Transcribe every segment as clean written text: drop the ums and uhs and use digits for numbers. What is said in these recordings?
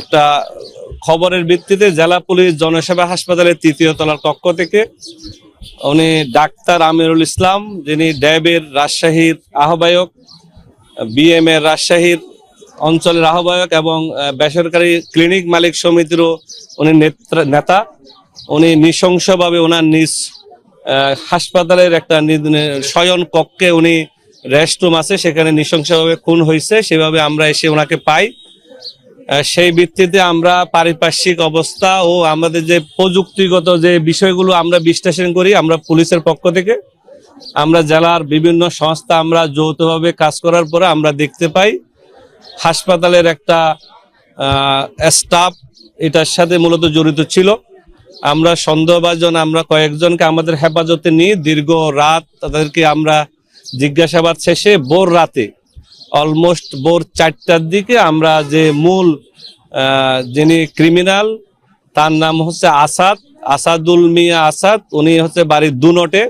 একটা খবরের ভিত্তিতে জেলা পুলিশ জনসেবা হাসপাতালের 3য় তলার কক্ষ থেকে উনি ডাক্তার আমিরুল ইসলাম, যিনি ড্যাবের রাজশাহীর আহ্বায়ক, বিএম এর রাজশাহীর অঞ্চলের আহ্বায়ক এবং বেসরকারি ক্লিনিক মালিক সমিতিরও উনি নেতা, উনি নৃশংসভাবে ওনার নিজ হাসপাতালের একটা শয়ন কক্ষে উনি রেস্টরুম আছে, সেখানে নৃশংসভাবে খুন হয়েছে। সেভাবে আমরা এসে ওনাকে পাই। সেই ভিত্তিতে আমরা পারিপার্শ্বিক অবস্থা ও আমাদের যে প্রযুক্তিগত যে বিষয়গুলো আমরা বিশ্লেষণ করি, আমরা পুলিশের পক্ষ থেকে, আমরা জেলার বিভিন্ন সংস্থা আমরা যৌথভাবে কাজ করার পরে আমরা দেখতে পাই হাসপাতালের একটা স্টাফ এটার সাথে মূলত জড়িত ছিল। আমরা সন্দেহভাজন আমরা কয়েকজনকে আমাদের হেফাজতে নিয়ে দীর্ঘ রাত তাদেরকে আমরা জিজ্ঞাসাবাদ শেষে ভোর রাতে অলমোস্ট ভোর 4টার দিকে আমরা যে মূল যিনি ক্রিমিনাল তার নাম হচ্ছে আসাদুল মিয়া আসাদ, উনি হচ্ছে বাড়ির দুনটে।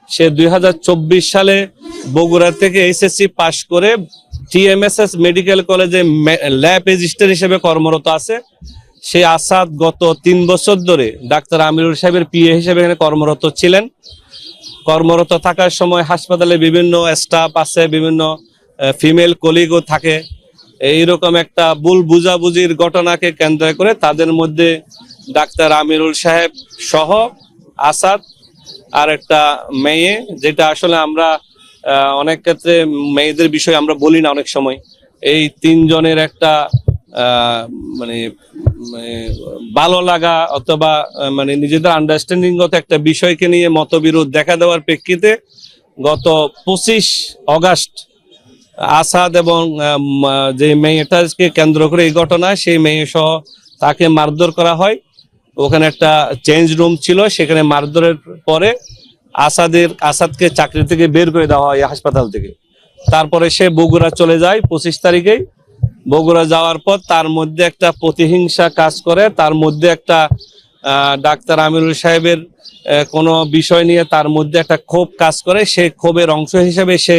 সে 2024 সালে বগুড়া থেকে এইচএসসি পাশ করে টিএমএসএস মেডিকেল কলেজে ল্যাব রেজিস্ট্রার হিসেবে কর্মরত আছে। সেই আসাদ গত 3 বছর ধরে ডাক্তার আমিরুল সাহেবের পিএ হিসেবে এখানে কর্মরত ছিলেন। কর্মরত থাকার সময় হাসপাতালে বিভিন্ন স্টাফ আছে, বিভিন্ন ফিমেল কলিগও থাকে। এইরকম একটা ভুল বুঝাবুঝির ঘটনাকে কেন্দ্র করে তাদের মধ্যে ডাক্তার আমিরুল সাহেব সহ আসাদ আর একটা মেয়ে, যেটা আসলে আমরা অনেক ক্ষেত্রে মেয়েদের বিষয় আমরা বলি না অনেক সময়, এই 3 জনের একটা মানে ভালো লাগা অথবা মানে নিজেদের আন্ডারস্ট্যান্ডিং গত একটা বিষয়কে নিয়ে মতবিরোধ দেখা দেওয়ার প্রেক্ষিতে গত 25 অগাস্ট আসাদ এবং যে মেয়েটাকে কেন্দ্র করে এই ঘটনা, সেই মেয়ে সহ তাকে মারধর করা হয়। ওখানে একটা চেঞ্জ রুম ছিল, সেখানে মারধরের পরে আসাদকে চাকরি থেকে বের করে দেওয়া হয় হাসপাতাল থেকে। তারপরে সে বগুড়া চলে যায় 25 তারিখে। বগুড়া যাওয়ার পর তার মধ্যে একটা প্রতিহিংসা কাজ করে, তার মধ্যে একটা ডাক্তার আমিরুল সাহেবের কোনো বিষয় নিয়ে তার মধ্যে একটা ক্ষোভ কাজ করে। সেই ক্ষোভের অংশ হিসেবে সে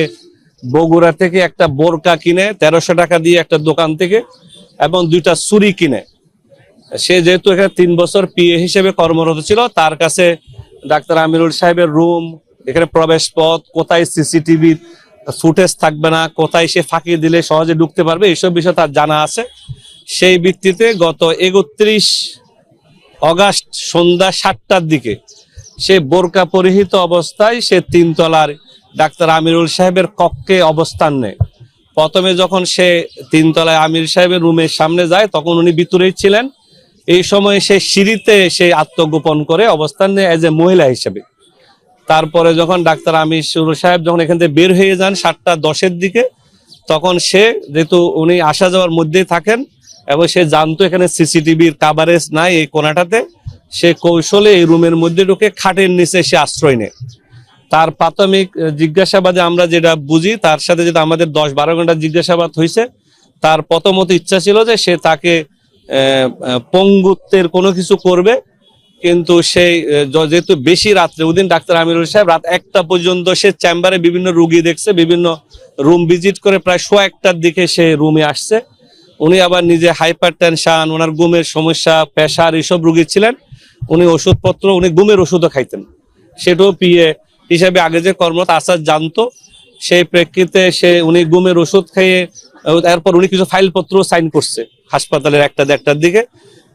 বগুড়া থেকে একটা বোরকা কিনে 1300 টাকা দিয়ে একটা দোকান থেকে, এবং 2টা ছুরি কিনে। সে যেহেতু এখানে 3 বছর পিএ হিসেবে কর্মরত ছিল, তার কাছে ডাক্তার আমিরুল সাহেবের রুম, এখানে প্রবেশ পথ, কোথায় সিসিটিভি ফুটেজ থাকবে না, কোথায় সে ফাঁকি দিলে সহজে ঢুকতে পারবে, এইসব বিষয় তার জানা আছে। সেই ভিত্তিতে গত 31 অগাস্ট সন্ধ্যা 7টার দিকে সে বোরকা পরিহিত অবস্থায় সে 3 তলার ডাক্তার আমিরুল সাহেবের কক্ষে অবস্থান নেয়। প্রথমে যখন সে 3 তলায় আমির সাহেবের রুমের সামনে যায়, তখন উনি ভিতরেই ছিলেন। এই সময় সে সিঁড়িতে সে আত্মগোপন করে অবস্থান নেয় এজ এ মহিলা হিসেবে। তারপরে যখন ডাক্তার আমিরুল সাহেব যখন এখান থেকে বের হয়ে যান 7:10-এর দিকে, তখন সে যেহেতু উনি আসা যাওয়ার মধ্যেই থাকেন এবং সে জানতো এখানে সিসিটিভির কাভারেজ নাই এই কোণাটাতে, সে কৌশলে এই রুমের মধ্যে ঢুকে খাটের নিচে সে আশ্রয় নেয়। তার প্রাথমিক জিজ্ঞাসাবাদে আমরা যেটা বুঝি, তার সাথে যেটা আমাদের 10-12 ঘন্টা জিজ্ঞাসাবাদ হয়েছে, তার প্রথমত ইচ্ছা ছিল যে সে তাকে পঙ্গুত্বের কোনো কিছু করবে, কিন্তু সেই যেহেতু বেশি রাত্রে, ওদিন ডাক্তার আমিরুল সাহেব রাত 1টা পর্যন্ত সে চেম্বারে বিভিন্ন রুগী দেখছে, বিভিন্ন রুম ভিজিট করে প্রায় 1:15টার দিকে সে রুমে আসছে। উনি আবার নিজে হাইপার টেনশন, ওনার ঘুমের সমস্যা, প্রেশার, এইসব রুগী ছিলেন। উনি ওষুধপত্র, উনি ঘুমের ওষুধও খাইতেন, সেটাও পিএ হিসাবে আগে যে কর্মরত আসাদ জানতো। সেই প্রেক্ষিতে উনি ঘুমের ওষুধ খেয়ে, এরপর উনি কিছু ফাইলপত্র সাইন করছে হাসপাতালের 1টা-1:30টার দিকে।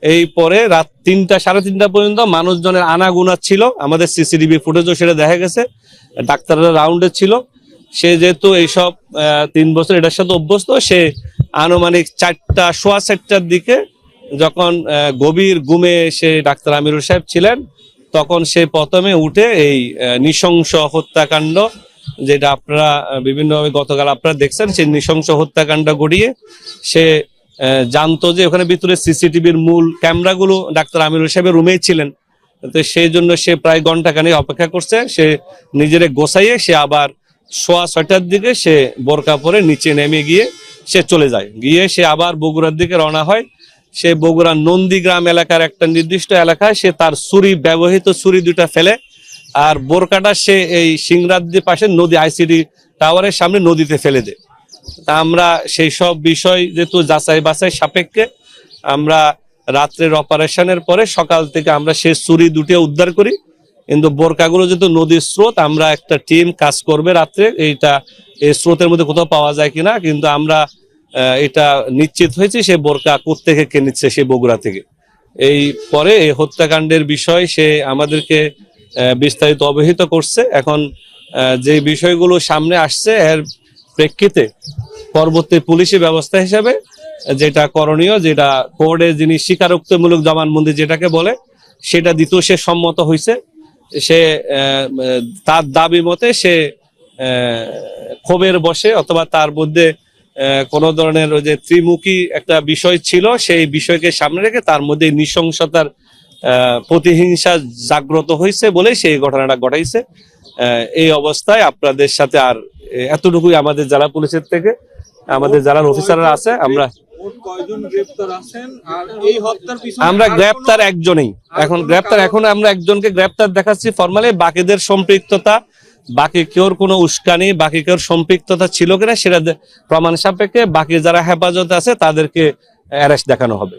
এই পরে রাত 3টা, 3:30 পর্যন্ত মানুষজনের আনাগোনা ছিল, আমাদের সিসিটিভি ফুটেজও সেটা দেখা গেছে, ডাক্তাররা রাউন্ডে ছিল। সে যেহেতু এইসব 3 বছর এটার সাথে অভ্যস্ত, সে আনুমানিক 4টা, সোয়া 4টার দিকে যখন গভীর ঘুমে সে ডাক্তার আমিরুল সাহেব ছিলেন, তখন সে প্রথমে উঠে এই নৃশংস হত্যাকাণ্ড, যেটা আপনারা বিভিন্নভাবে গতকাল আপনারা দেখছেন, সেই নৃশংস হত্যাকাণ্ড ঘটিয়ে সে জানতো যে ওখানে ভিতরে সিসিটিভির মূল ক্যামেরাগুলো ডাক্তার আমিরুল সাহেবের রুমেই ছিলেন। তো সেই জন্য সে প্রায় ঘন্টাখানেক অপেক্ষা করছে। সে নিজেরে গোছাইয়ে সে আবার সোয়া 6টার দিকে সে বোরকা পরে নিচে নেমে গিয়ে সে চলে যায়। গিয়ে সে আবার বগুড়ার দিকে রওনা হয়। সে বগুড়ার নন্দীগ্রাম এলাকার একটা নির্দিষ্ট এলাকায় সে তার ব্যবহৃত ছুরি 2টা ফেলে, আর বোরকাটা সে এই সিংরাদ্রি পাশে নদী আইসিডি টাওয়ারের সামনে নদীতে ফেলে দেয়। তা আমরা সেই সব বিষয় যেহেতু যাচাই বাছাই সাপেক্ষে আমরা রাত্রের অপারেশনের পরে সকাল থেকে আমরা সেই চুরি দুটো উদ্ধার করি, কিন্তু বোরকাগুলো যেহেতু নদীর স্রোত, আমরা একটা টিম কাজ করবে রাত্রে এইটা এই স্রোতের মধ্যে কোথাও পাওয়া যায় কিনা, কিন্তু আমরা এটা নিশ্চিত হয়েছে সে বোরকা কোত্থেকে কে নিচ্ছে, সে বগুড়া থেকে। এই পরে এই হত্যাকাণ্ডের বিষয় সে আমাদেরকে বিস্তারিত অবহিত করছে। এখন যে বিষয়গুলো সামনে আসছে এর প্রেক্ষিতে পরবর্তী পুলিশি ব্যবস্থা হিসাবে যেটা করণীয়, যেটা কোর্টে যিনি স্বীকারোক্তিমূলক জবানবন্দি যেটাকে বলে সেটা দিতেও সে সম্মত হয়েছে। সে তার দাবি মতে সে ক্ষোভের বশে অথবা তার মধ্যে কোন ধরনের ওই যে ত্রিমুখী একটা বিষয় ছিল, সেই বিষয়কে সামনে রেখে তার মধ্যে নৃশংসতার প্রতিহিংসা জাগ্রত হয়েছে বলে সেই ঘটনাটা ঘটাইছে। এই অবস্থায় আপনাদের সাথে আর এতটুকুই আমাদের জেলা পুলিশের থেকে, আমাদের জেলার অফিসাররা আছে, আমরা গ্রেপ্তার একজনেই এখন আমরা একজনকে গ্রেপ্তার দেখাচ্ছি ফরমালি। বাকিদের সম্পৃক্ততা, বাকি কেউর কোনো উস্কানি, বাকি কেউর সম্পৃক্ততা ছিল কিনা সেটা প্রমাণ সাপেক্ষে বাকি যারা হেফাজতে আছে তাদেরকে অ্যারেস্ট দেখানো হবে।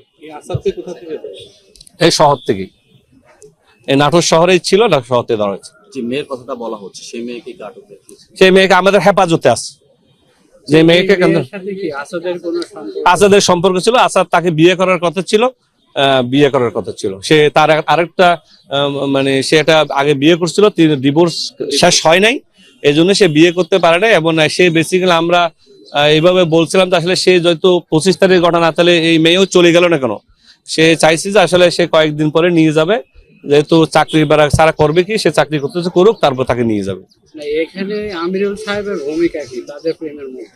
এই শহর থেকেই, এই নাটোর শহরেই ছিল, নাটোর শহর থেকে ধরা হয়েছে। যে মেয়ের কথাটা বলা হচ্ছে সেই মেয়েকে আটক করেছে, সেই মেয়েকে আমাদের হেফাজতে আছে। যে মেয়েকে আসাদের সম্পর্ক ছিল, আসাদ তাকে বিয়ে করার কথা ছিল, সে তার আরেকটা মানে সে এটা আগে বিয়ে করছিল, ডিভোর্স শেষ হয় নাই, এই জন্য সে বিয়ে করতে পারে না। এবং সে বেসিক্যালি আমরা এইভাবে বলছিলাম যে আসলে সে যত 25 তারিখ ঘটনা, তাহলে এই মেয়েও চলে গেল না কেন। সে চাইছে যে আসলে সে কয়েকদিন পরে নিয়ে যাবে, যেহেতু চাকরি বাড়া সারা করবে কি, সে চাকরি করতেছে করুক, তারপর তাকে নিয়ে যাবে। এখানে আমিরুল সাহেবের ভূমিকা কি তাদের প্রেমের মধ্যে?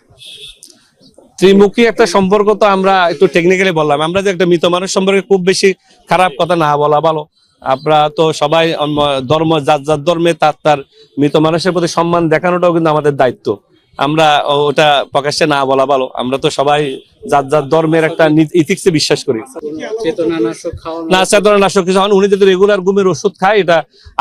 ত্রিমুখী একটা সম্পর্ক তো আমরা একটু টেকনিক্যালি বললাম, আমরা যে একটা মৃত মানুষ সম্পর্কে খুব বেশি খারাপ কথা না বলা ভালো। আমরা তো সবাই ধর্ম, যার ধর্মে তার মৃত মানুষের প্রতি সম্মান দেখানোটাও কিন্তু আমাদের দায়িত্ব। আমরা ওটা প্রকাশ্যে না বলা ভালো। আমরা তো সবাই যার ধর্মের একটা ইথিক্সে বিশ্বাস করি না। চেতনানাশক কিছু হন, উনি যদি রেগুলার ঘুমের ওষুধ খায় এটা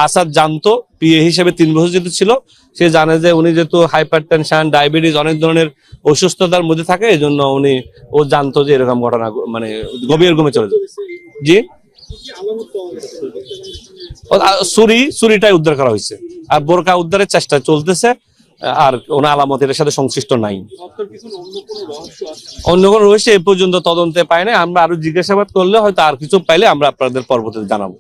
আসাদ জানতো। পিএ হিসেবে 3 বছর যেহেতু ছিল, সে জানে যে উনি যেহেতু হাইপার টেনশন, ডায়াবেটিস, অনেক ধরনের অসুস্থতার মধ্যে থাকে, এই জন্য ও জানতো যে এরকম ঘটনা মানে গভীর ঘুমে চলে যাবে। জি, চুরিটাই উদ্ধার করা হয়েছে, আর বোরকা উদ্ধারের চেষ্টা চলতেছে, আর কোন আলামত এর সাথে সংশ্লিষ্ট নাই। অন্য কোন রহস্য এ পর্যন্ত তদন্তে পায় না। আমরা আরো জিজ্ঞাসাবাদ করলে হয়তো আর কিছু পাইলে আমরা আপনাদের পরবর্তীতে জানাবো।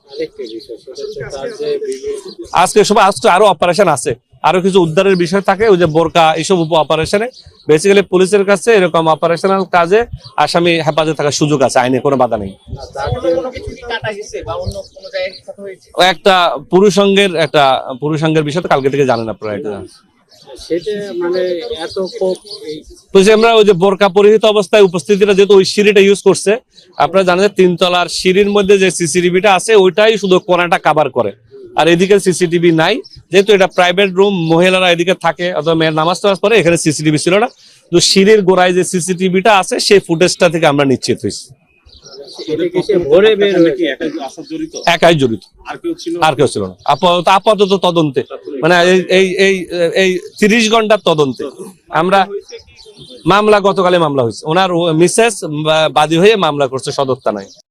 আজকে আরো অপারেশন আছে, আরো কিছু উদ্ধারের বিষয় থাকে, ওই যে বোরকা, এইসব অপারেশনে বেসিক্যালি পুলিশের কাছে এরকম অপারেশনাল কাজে আসামি হেফাজতে থাকার সুযোগ আছে, আইনে কোনো বাধা নেই। একটা পুরুষাঙ্গের বিষয় তো কালকে থেকে জানেন আপনারা, এটা আমরা ওই যে বোরকা পরিহিত অবস্থায় উপস্থিতিটা যেহেতু ওই সিঁড়িটা ইউজ করছে, আপনারা জানেন 3 তলার সিঁড়ির মধ্যে যে সিসিটিভিটা আছে ওইটাই শুধু কোণাটা কাভার করে, আর এদিকে সিসিটিভি নাই। যেহেতু এটা প্রাইভেট রুম, মহিলারা এদিকে থাকে অথবা মেয়ের নামাজ টামাজ পরে, এখানে সিসিটিভি ছিল না। তো সিঁড়ির গোড়ায় যে সিসিটিভিটা আছে সেই ফুটেজটা থেকে আমরা নিশ্চিত হয়েছি একাই জড়িত, আর কেউ ছিল না। আপাতত তদন্তে মানে এই 30 ঘন্টার তদন্তে আমরা মামলা, গতকালে মামলা হয়েছে, ওনার মিসেস বাদী হয়ে মামলা করছে সদর থানায়।